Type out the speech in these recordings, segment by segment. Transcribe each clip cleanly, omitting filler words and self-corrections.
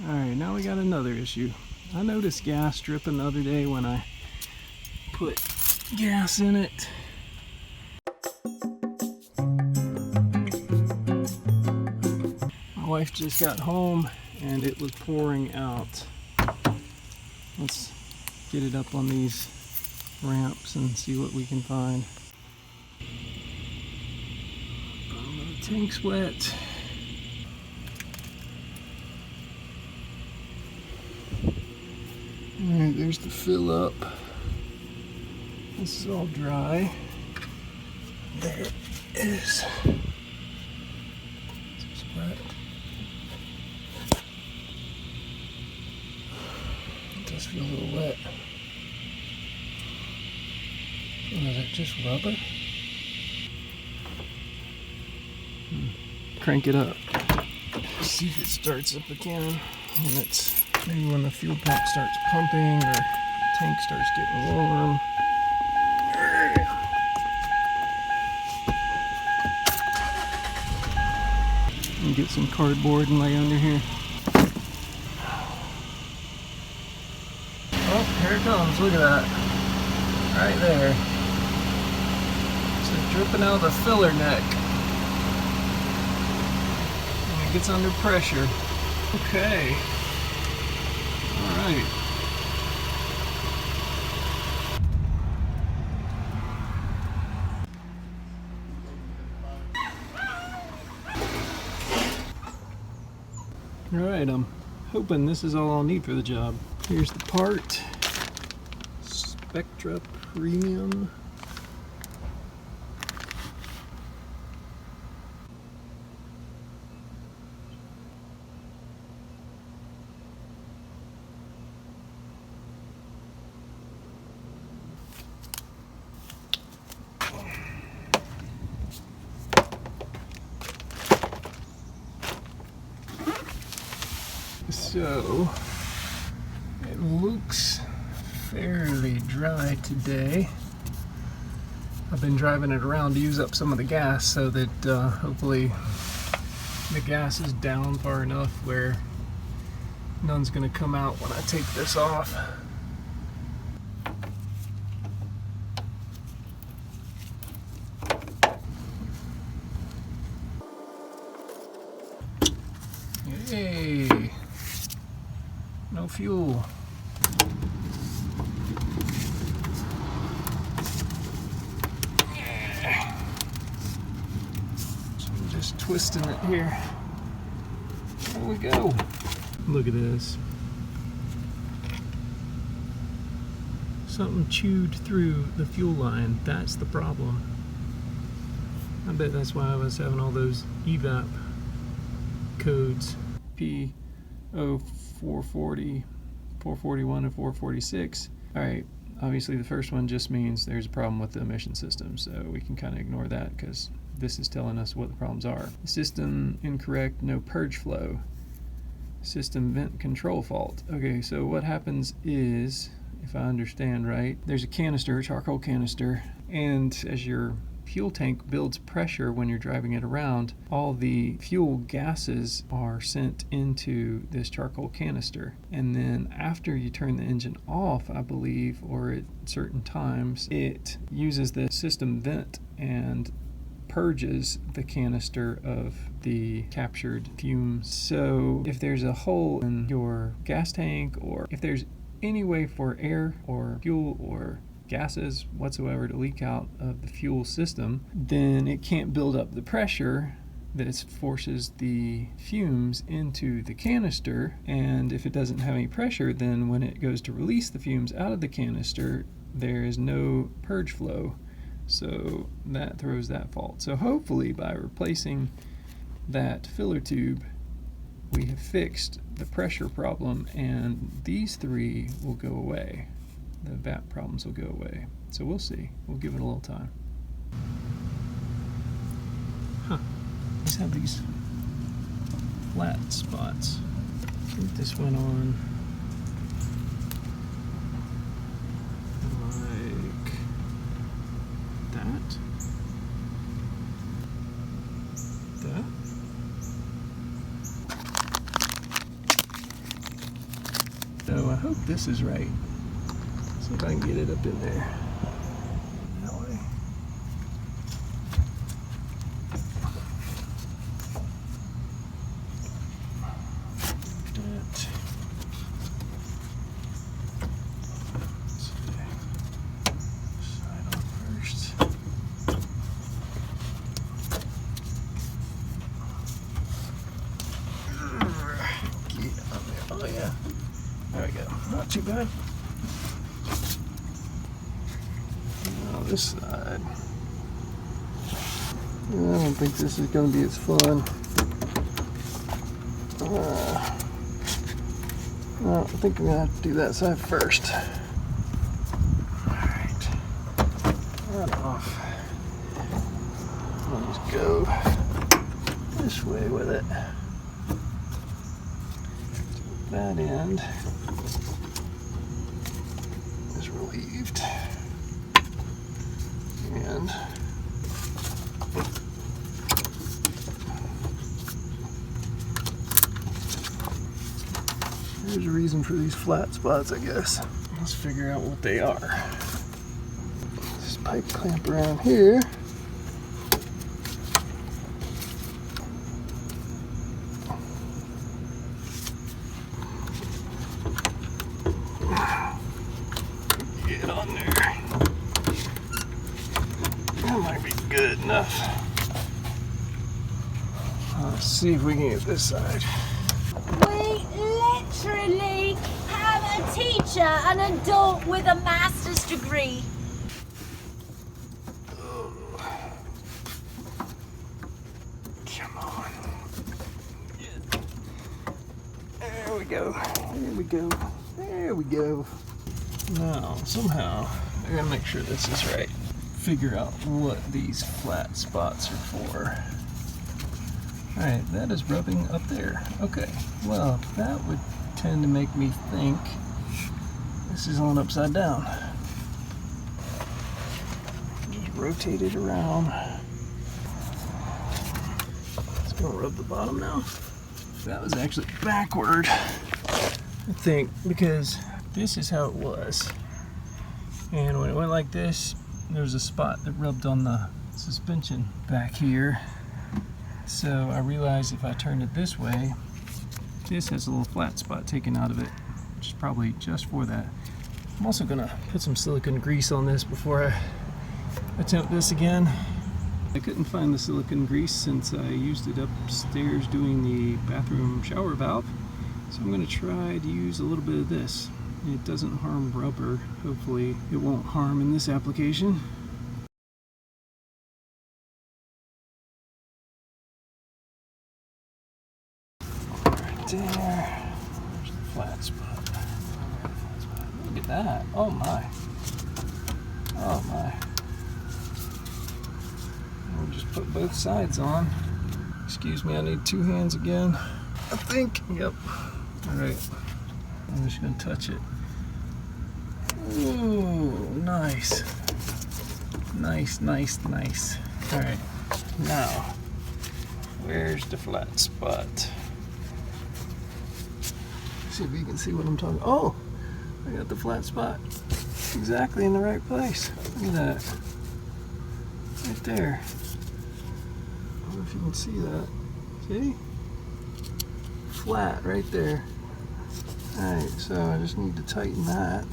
Alright, now we got another issue. I noticed gas dripping the other day when I put gas in it. My wife just got home and it was pouring out. Let's get it up on these ramps and see what we can find. Oh, the tank's wet. Alright, there's the fill up. This is all dry. There it is. It's wet. It does feel a little wet. Oh, is that just rubber? Crank it up. See if it starts up again. And it's maybe when the fuel pump starts pumping or tank starts getting warm. And get some cardboard and lay under here. Oh, here it comes. Look at that. Right there. So dripping out of the filler neck. And it gets under pressure. Okay. Alright. Alright, I'm hoping this is all I'll need for the job. Here's the part. Spectra Premium. So, it looks fairly dry today. I've been driving it around to use up some of the gas so that hopefully the gas is down far enough where none's going to come out when I take this off. Yay! No fuel. So I'm just twisting it here. There we go. Look at this. Something chewed through the fuel line. That's the problem. I bet that's why I was having all those EVAP codes. P0440, 441, and 446. Alright, obviously the first one just means there's a problem with the emission system, so we can kind of ignore that because this is telling us what the problems are. System incorrect, no purge flow. System vent control fault. Okay, so what happens is, if I understand right, there's a canister, a charcoal canister, and as your fuel tank builds pressure when you're driving it around, all the fuel gases are sent into this charcoal canister. And then after you turn the engine off, I believe, or at certain times, it uses the system vent and purges the canister of the captured fumes. So if there's a hole in your gas tank, or if there's any way for air or fuel or gases whatsoever to leak out of the fuel system, then it can't build up the pressure that forces the fumes into the canister. And if it doesn't have any pressure, then when it goes to release the fumes out of the canister, there is no purge flow. So that throws that fault. So hopefully by replacing that filler tube, we have fixed the pressure problem and these three will go away. The EVAP problems will go away. So we'll see. We'll give it a little time. Huh. Let's have these flat spots. I think this went on like that. That. hope this is right. See if I can get it up in there. That way. Oh yeah, there we go, not too bad. Now this side, I don't think this is going to be as fun. No, I think I'm going to have to do that side first. Alright, that off. I'll just go this way with it. That end is relieved, and there's a reason for these flat spots, I guess. Let's figure out what they are. This pipe clamp around here. Get on there. That might be good enough. Let's see if we can get this side. We literally have a teacher, an adult with a master's degree. Oh. Come on. There we go. There we go. There we go. Now, somehow, I gotta make sure this is right. Figure out what these flat spots are for. Alright, that is rubbing up there. Okay, well, that would tend to make me think this is on upside down. Just rotate it around. It's gonna rub the bottom now. That was actually backward, I think, because this is how it was. And when it went like this, there was a spot that rubbed on the suspension back here. So I realized if I turned it this way, this has a little flat spot taken out of it, which is probably just for that. I'm also gonna put some silicone grease on this before I attempt this again. I couldn't find the silicone grease since I used it upstairs doing the bathroom shower valve. So I'm gonna try to use a little bit of this. It doesn't harm rubber. Hopefully it won't harm in this application. Right there. There's the flat spot. Look at that. Oh my. Oh my. We'll just put both sides on. Excuse me, I need two hands again. I think. Yep. Alright. I'm just going to touch it. Ooh, nice. Nice, nice, nice. Alright, now, where's the flat spot? See if you can see what I'm talking about. Oh, I got the flat spot exactly in the right place. Look at that. Right there. I don't know if you can see that. See? Flat right there. Alright, so I just need to tighten that.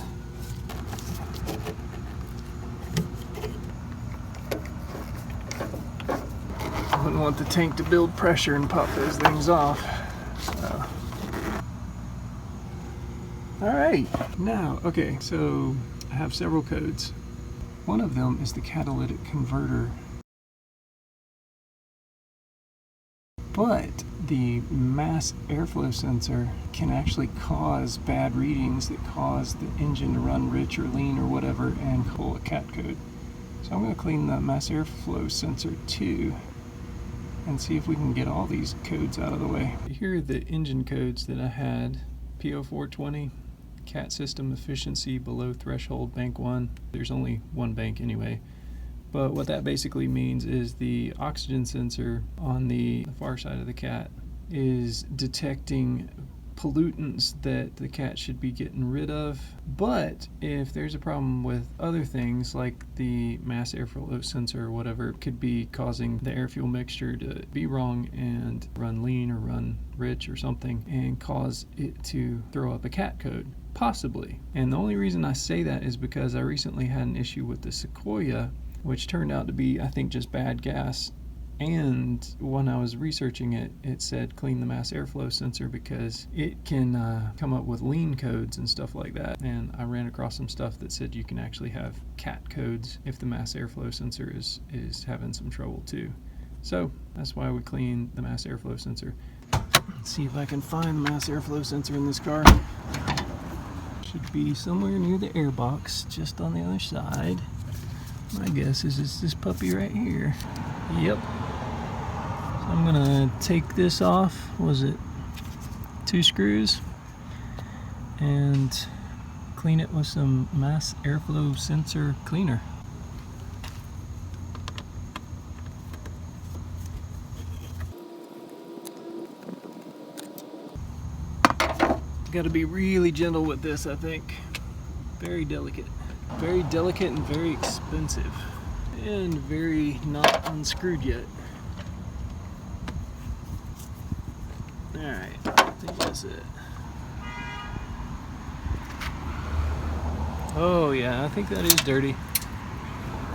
I wouldn't want the tank to build pressure and pop those things off. So. Alright, now, okay, so I have several codes. One of them is the catalytic converter. But the mass airflow sensor can actually cause bad readings that cause the engine to run rich or lean or whatever and call a CAT code. So I'm going to clean the mass airflow sensor too and see if we can get all these codes out of the way. Here are the engine codes that I had. P0420, CAT system efficiency below threshold, bank 1. There's only one bank anyway. But what that basically means is the oxygen sensor on the far side of the CAT is detecting pollutants that the cat should be getting rid of. But if there's a problem with other things like the mass airflow sensor or whatever, it could be causing the air fuel mixture to be wrong and run lean or run rich or something and cause it to throw up a CAT code. Possibly. And the only reason I say that is because I recently had an issue with the Sequoia, which turned out to be, I think, just bad gas. And when I was researching it, it said clean the mass airflow sensor because it can come up with lean codes and stuff like that. And I ran across some stuff that said you can actually have CAT codes if the mass airflow sensor is having some trouble too. So that's why we clean the mass airflow sensor. Let's see if I can find the mass airflow sensor in this car. Should be somewhere near the air box, just on the other side. My guess is it's this puppy right here. Yep. So I'm gonna take this off. Was it 2 screws? And clean it with some mass airflow sensor cleaner. Got to be really gentle with this, I think. Very delicate. Very delicate and very expensive. And very not unscrewed yet. Alright, I think that's it. Oh yeah, I think that is dirty.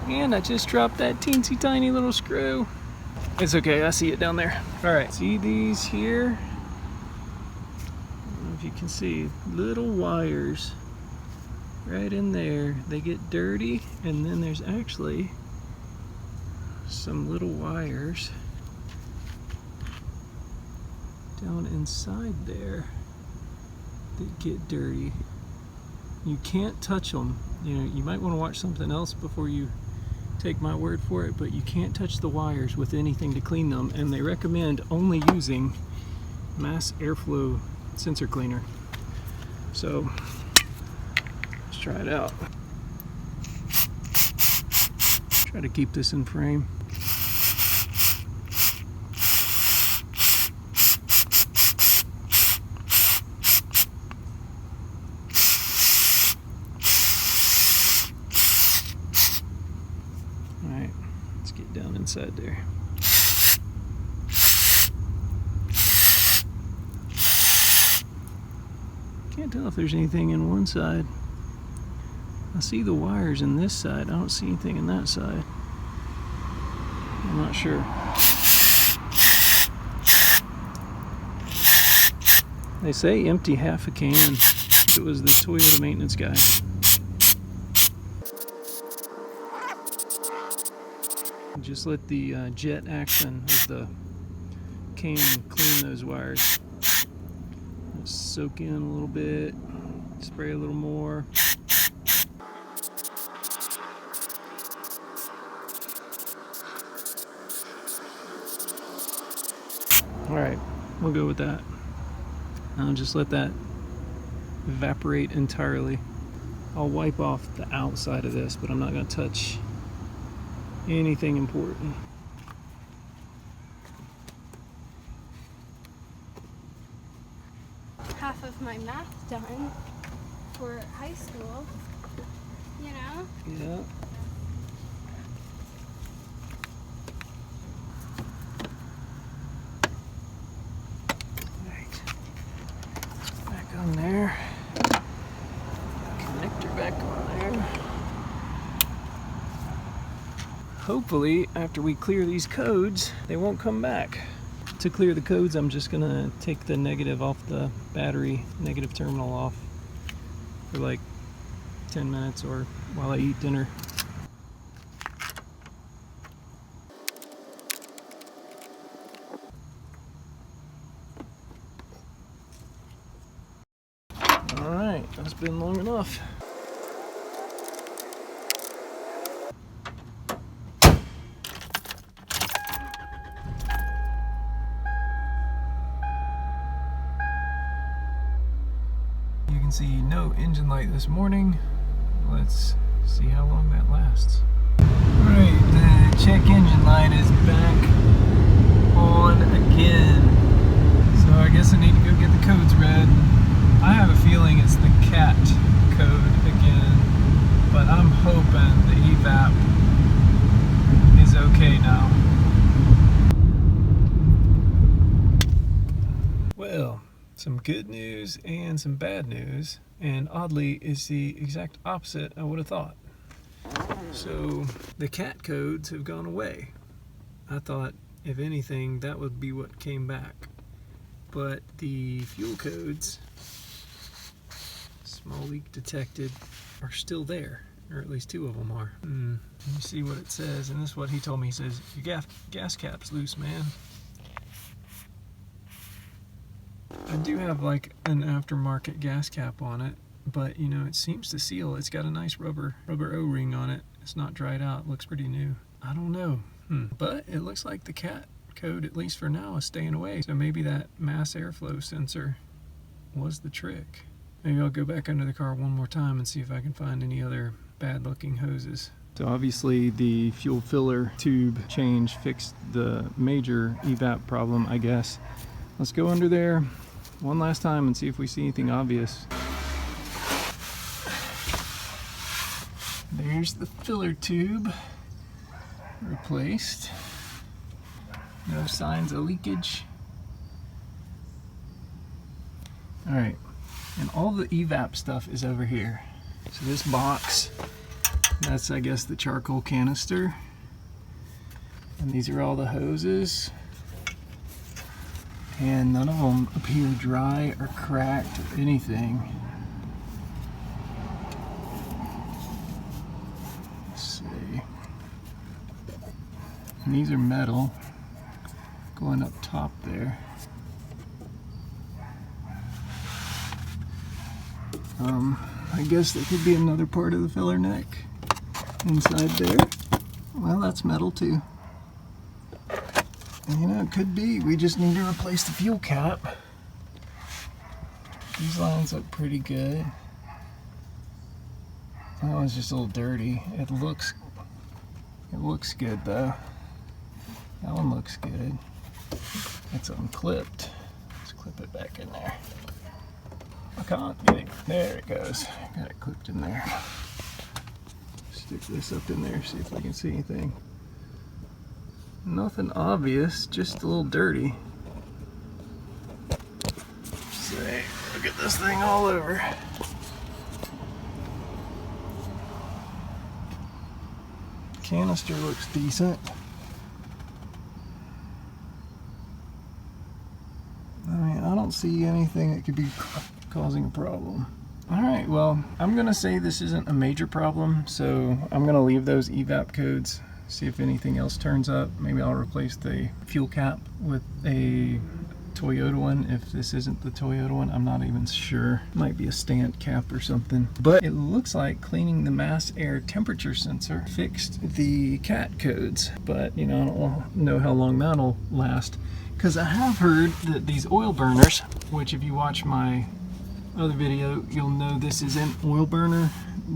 And I just dropped that teensy tiny little screw. It's okay, I see it down there. Alright, see these here? If you can see, little wires right in there. They get dirty, and then there's actually some little wires down inside there that get dirty. You can't touch them. You know, you might want to watch something else before you take my word for it, but you can't touch the wires with anything to clean them, and they recommend only using mass airflow sensor cleaner. So let's try it out. Try to keep this in frame. All right, let's get down inside there. Can't tell if there's anything in one side. I see the wires in this side. I don't see anything in that side. I'm not sure. They say empty half a can. It was the Toyota maintenance guy. Just let the jet action of the can clean those wires. Soak in a little bit, spray a little more. All right, we'll go with that. I'll just let that evaporate entirely. I'll wipe off the outside of this, but I'm not going to touch anything important. Half of my math done for high school, you know? Yeah. Right. Back on there. Connector back on there. Hopefully, after we clear these codes, they won't come back. To clear the codes, I'm just gonna take the negative off the battery, negative terminal off for like 10 minutes or while I eat dinner. All right, that's been long enough. See no engine light this morning. Let's see how long that lasts. Alright, the check engine light is back on again. So So I guess I need to go get the codes read. I have a feeling it's the CAT code again, but I'm hoping the EVAP is okay now. Well, some good news and some bad news, and oddly is the exact opposite I would have thought. So the CAT codes have gone away. I thought, if anything, that would be what came back. But the fuel codes, small leak detected, are still there, or at least two of them are. Let me see what it says, and this is what he told me. He says, your gas cap's loose, man. I do have like an aftermarket gas cap on it, but you know, it seems to seal. It's got a nice rubber O-ring on it. It's not dried out, it looks pretty new. I don't know, but it looks like the CAT code, at least for now, is staying away. So maybe that mass airflow sensor was the trick. Maybe I'll go back under the car one more time and see if I can find any other bad looking hoses. So obviously the fuel filler tube change fixed the major EVAP problem, I guess. Let's go under there one last time and see if we see anything obvious. There's the filler tube replaced. No signs of leakage. Alright, and all the EVAP stuff is over here. So this box, that's I guess the charcoal canister. And these are all the hoses. And none of them appear dry or cracked or anything. Let's see. And these are metal going up top there. I guess there could be another part of the filler neck inside there. Well, that's metal too. And you know, it could be. We just need to replace the fuel cap. These lines look pretty good. That one's just a little dirty. It looks good though. That one looks good. It's unclipped. Let's clip it back in there. I can't get it. There it goes. Got it clipped in there. Stick this up in there, see if we can see anything. Nothing obvious, just a little dirty. Say, look at this thing all over. Canister looks decent. I mean, I don't see anything that could be causing a problem. Alright, well, I'm gonna say this isn't a major problem, so I'm gonna leave those EVAP codes, see if anything else turns up. Maybe I'll replace the fuel cap with a Toyota one. If this isn't the Toyota one, I'm not even sure. Might be a stand cap or something. But it looks like cleaning the mass air temperature sensor fixed the CAT codes. But you know, I don't know how long that'll last. Because I have heard that these oil burners, which if you watch my other video, you'll know this is an oil burner.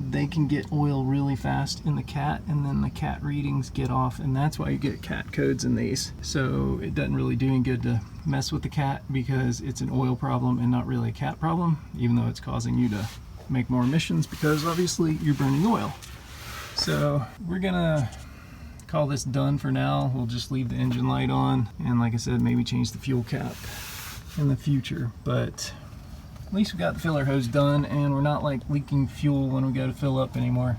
They can get oil really fast in the CAT, and then the CAT readings get off, and that's why you get CAT codes in these. So it doesn't really do any good to mess with the CAT because it's an oil problem and not really a CAT problem, even though it's causing you to make more emissions because obviously you're burning oil. So we're gonna call this done for now. We'll just leave the engine light on, and like I said, maybe change the fuel cap in the future. But at least we got the filler hose done, and we're not like leaking fuel when we go to fill up anymore.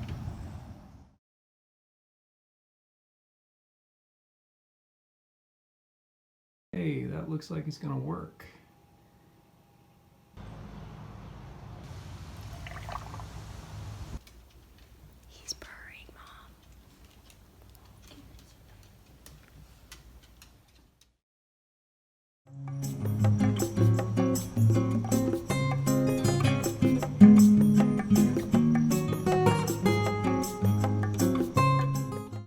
Hey, that looks like it's gonna work.